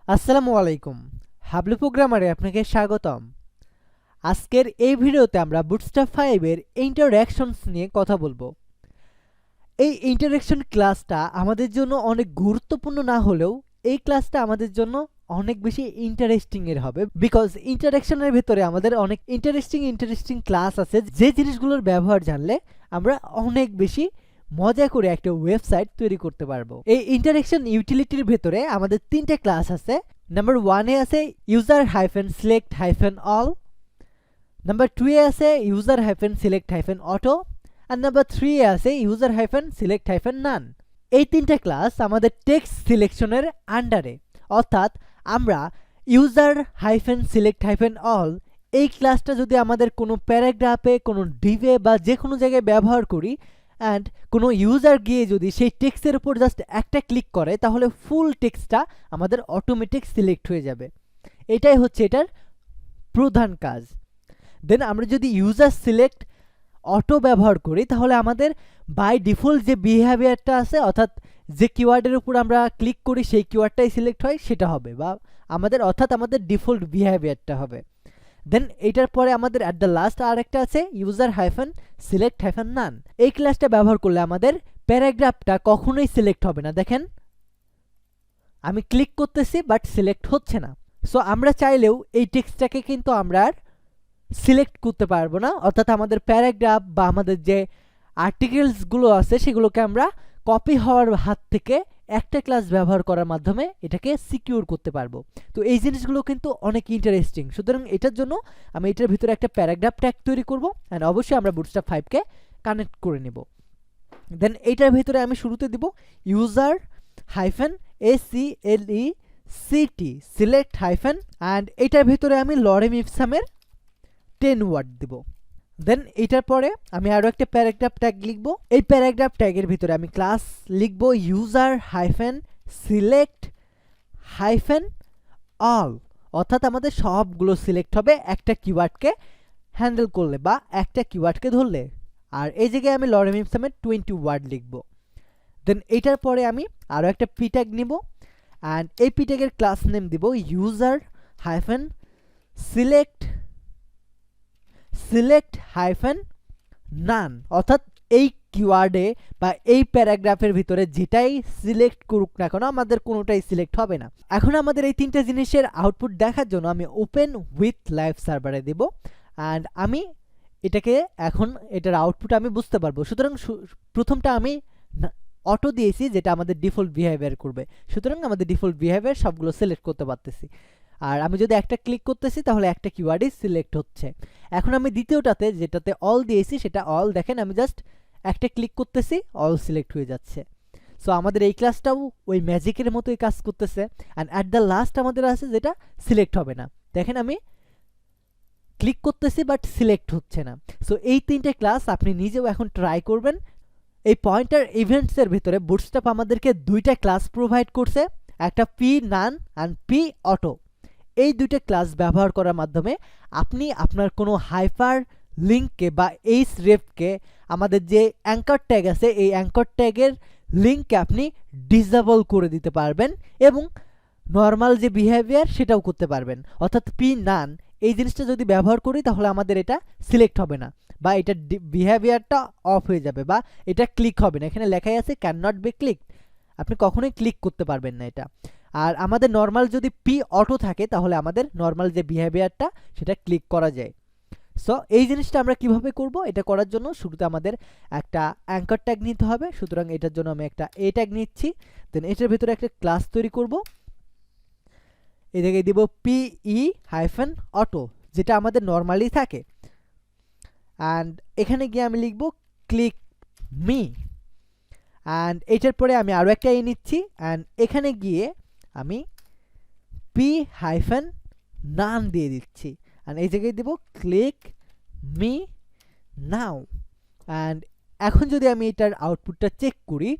আসসালামু আলাইকুম। হাবলু প্রোগ্রামারে আপনাকে স্বাগতম। আজকের এই ভিডিওতে আমরা বুটস্ট্র্যাপ 5 এর ইন্টারঅ্যাকশনস নিয়ে কথা বলবো। এই ইন্টারঅ্যাকশন ক্লাসটা আমাদের জন্য অনেক গুরুত্বপূর্ণ না হলেও এই ক্লাসটা আমাদের জন্য অনেক বেশি ইন্টারেস্টিং এর হবে, বিকজ ইন্টারঅ্যাকশনের ভেতরে আমাদের অনেক ইন্টারেস্টিং ক্লাস আছে, যে জিনিসগুলোর ব্যবহার জানলে আমরা অনেক বেশি মজা করে একটা ওয়েবসাইট তৈরি করতে পারবো। এই ইন্টারঅ্যাকশন ইউটিলিটির ভেতরে আমাদের তিনটে ক্লাস আছে। নাম্বার 1 এ আছে user hyphen select hyphen all, number 2 এ আছে user hyphen select hyphen auto, আর নাম্বার 3 এ আছে user hyphen select hyphen none. এই তিনটে ক্লাস আমাদের টেক্সট সিলেকশনের আন্ডারে, অর্থাৎ আমরা user hyphen select hyphen all এই ক্লাসটা যদি আমাদের কোনো প্যারাগ্রাফে, কোনো ডিভে বা যে কোনো জায়গায় ব্যবহার করি, অ্যান্ড কোনো ইউজার গিয়ে যদি সেই টেক্সটের উপর জাস্ট একটা ক্লিক করে, তাহলে ফুল টেক্সটটা আমাদের অটোমেটিক সিলেক্ট হয়ে যাবে। এটাই হচ্ছে এটার প্রধান কাজ। দেন আমরা যদি ইউজার সিলেক্ট অটো ব্যবহার করি, তাহলে আমাদের বাই ডিফল্ট যে বিহেভিয়ারটা আছে, অর্থাৎ যে কিওয়ার্ডের উপর আমরা ক্লিক করি সেই কিওয়ার্ডটাই সিলেক্ট হয়, সেটা হবে, বা আমাদের ডিফল্ট বিহেভিয়ারটা হবে। দেন এটার পরে আমাদের অ্যাট দ্য লাস্ট আর একটা আছে user hyphen select hyphen none. এই ক্লাসটা ব্যবহার করলে আমাদের প্যারাগ্রাফটা কখনোই সিলেক্ট হবে না। দেখেন আমি ক্লিক করতেছি বাট সিলেক্ট হচ্ছে না। সো আমরা চাইলেও এই টেক্সটটাকে কিন্তু আমরা আর সিলেক্ট করতে পারবো না, অর্থাৎ আমাদের প্যারাগ্রাফ বা আমাদের যে আর্টিকেলসগুলো আছে সেগুলোকে আমরা কপি হওয়ার হাত থেকে একটা ক্লাস ব্যবহার করার মাধ্যমে এটাকে সিকিউর করতে পারবো। তো এই জিনিসগুলো কিন্তু অনেক ইন্টারেস্টিং। সুতরাং এটার জন্য আমি এটার ভিতরে একটা প্যারাগ্রাফ ট্যাগ তৈরি করব, অ্যান্ড অবশ্যই আমরা বুটস্ট্র্যাপ 5 কে কানেক্ট করে নেব। দেন এইটার ভিতরে আমি শুরুতে দিব user hyphen ACLECT select hyphen, and এটার ভিতরে আমি লরেম ইপসামের 10 ওয়ার্ড দিব। দেন এটার পরে আমি আরও একটা প্যারাগ্রাফ ট্যাগ লিখব। এই প্যারাগ্রাফ ট্যাগের ভিতরে আমি ক্লাস লিখব user hyphen select hyphen all, অর্থাৎ আমাদের সবগুলো সিলেক্ট হবে একটা কিওয়ার্ডকে হ্যান্ডেল করলে বা একটা কিওয়ার্ডকে ধরলে। আর এই জায়গায় আমি লরেম ইপসামের 20 ওয়ার্ড লিখব। দেন এইটার পরে আমি আরও একটা পি ট্যাগ নিব, অ্যান্ড এই পি ট্যাগের ক্লাস নেম দিব ইউজার হাইফেন সিলেক্ট হাইফেন নান, অর্থাৎ এই কিওয়ার্ডে বা এই প্যারাগ্রাফের ভিতরে যেটাই সিলেক্ট করুক না কেন আমাদের কোনোটাই সিলেক্ট হবে না। এখন আমাদের এই তিনটা জিনিসের আউটপুট দেখার জন্য আমি ওপেন উইথ লাইভ সার্ভারে দেব, অ্যান্ড আমি এটাকে এখন এটার আউটপুট আমি বুঝতে পারবো। সুতরাং প্রথমটা আমি অটো দিয়েছি, যেটা আমাদের ডিফল্ট বিহেভিয়ার করবে। সুতরাং আমাদের ডিফল্ট বিহেভিয়ার সবগুলো সিলেক্ট করতে পারতেছি। আর আমি যদি একটা ক্লিক করতেছি তাহলে একটা কিওয়ার্ডই সিলেক্ট হচ্ছে। এখন আমি দ্বিতীয়টাতে যেটাতে অল দিয়েছি সেটা অল, দেখেন আমি জাস্ট একটা ক্লিক করতেছি অল সিলেক্ট হয়ে যাচ্ছে। সো আমাদের এই ক্লাসটাও ওই ম্যাজিকের মতোই কাজ করতেছে। অ্যান্ড অ্যাট দ্য লাস্ট আমাদের আছে যেটা সিলেক্ট হবে না, দেখেন আমি ক্লিক করতেছি বাট সিলেক্ট হচ্ছে না। সো এই তিনটে ক্লাস আপনি নিজেও এখন ট্রাই করবেন। এই পয়েন্টার ইভেন্টসের ভিতরে বুটস্ট্র্যাপ আমাদেরকে দুইটা ক্লাস প্রোভাইড করছে, একটা P none and P auto. এই দুইটা ক্লাস ব্যবহার করার মাধ্যমে আপনি আপনার কোনো হাইপার লিঙ্ককে বা এইচ রেফকে, আমাদের যে অ্যাঙ্কর ট্যাগ আছে এই অ্যাঙ্কর ট্যাগের লিঙ্ককে আপনি ডিসেবল করে দিতে পারবেন, এবং নর্মাল যে বিহেভিয়ার সেটাও করতে পারবেন। অর্থাৎ পি নান এই জিনিসটা যদি ব্যবহার করি তাহলে আমাদের এটা সিলেক্ট হবে না, বা এটা বিহেভিয়ারটা অফ হয়ে যাবে, বা এটা ক্লিক হবে না। এখানে লেখাই আছে ক্যান নট বি ক্লিক, আপনি কখনোই ক্লিক করতে পারবেন না এটা। আর আমাদের নর্মাল যদি পি অটো থাকে তাহলে আমাদের নর্মাল যে বিহেভিয়ারটা সেটা ক্লিক করা যায়। সো এই জিনিসটা আমরা কিভাবে করব, এটা করার জন্য শুরুতে আমাদের একটা অ্যাঙ্কর ট্যাগ নিতে হবে। সুতরাং এটার জন্য আমি একটা এ ট্যাগ নিচ্ছি। দেন এটার ভিতরে একটা ক্লাস তৈরি করব, এই জায়গায় দিব পিই হাইফেন অটো, যেটা আমাদের নর্মালি থাকে। অ্যান্ড এখানে গিয়ে আমি লিখব ক্লিক মি, অ্যান্ড এটার পরে আমি আরও একটা এ নিচ্ছি, অ্যান্ড এখানে গিয়ে আমি পি হাইফেন নান দিয়ে দিচ্ছি, অ্যান্ড এই জায়গায় দেব ক্লিক মি নাও। অ্যান্ড এখন যদি আমি এটার আউটপুটটা চেক করি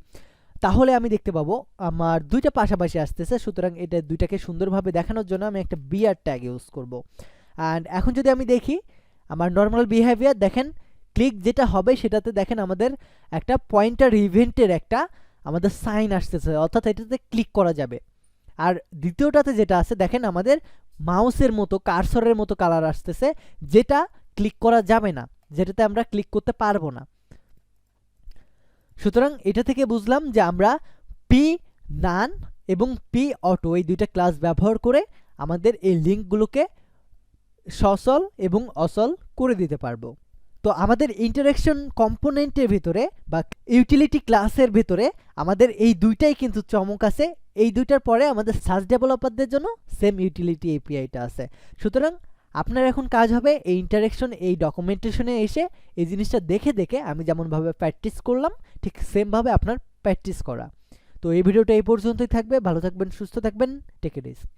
তাহলে আমি দেখতে পাবো আমার দুইটা পাশাপাশি আসতেছে। সুতরাং এটা দুইটাকে সুন্দরভাবে দেখানোর জন্য আমি একটা বিআর ট্যাগ ইউজ করব। অ্যান্ড এখন যদি আমি দেখি আমার নর্মাল বিহেভিয়ার, দেখেন ক্লিক যেটা হবে সেটাতে দেখেন আমাদের একটা পয়েন্টার ইভেন্টের একটা আমাদের সাইন আসতেছে, অর্থাৎ এটাতে ক্লিক করা যাবে। আর দ্বিতীয়টাতে যেটা আছে দেখেন আমাদের মাউসের মতো কার্সরের মতো কালার আসতেছে, যেটা ক্লিক করা যাবে না, যেটাতে আমরা ক্লিক করতে পারবো না। সুতরাং এটা থেকে বুঝলাম যে আমরা পি নান এবং পি অটো এই দুইটা ক্লাস ব্যবহার করে আমাদের এই লিঙ্কগুলোকে সচল এবং অচল করে দিতে পারবো। তো আমাদের ইন্টারেকশন কম্পোনেন্টের ভিতরে বা ইউটিলিটি ক্লাসের ভিতরে আমাদের এই দুইটাই কিন্তু চমক আছে। এই দুইটার পরে আমাদের সার্চ ডেভেলপারদের জন্য সেম ইউটিলিটি এপিআইটা আছে। সুতরাং আপনার এখন কাজ হবে এই ইন্টারেকশন এই ডকুমেন্টেশনে এসে এই জিনিসটা দেখে দেখে আমি যেমনভাবে প্র্যাকটিস করলাম ঠিক সেমভাবে আপনার প্র্যাকটিস করা। তো এই ভিডিওটা এই পর্যন্তই থাকবে। ভালো থাকবেন, সুস্থ থাকবেন, টেক এ রিস্ক।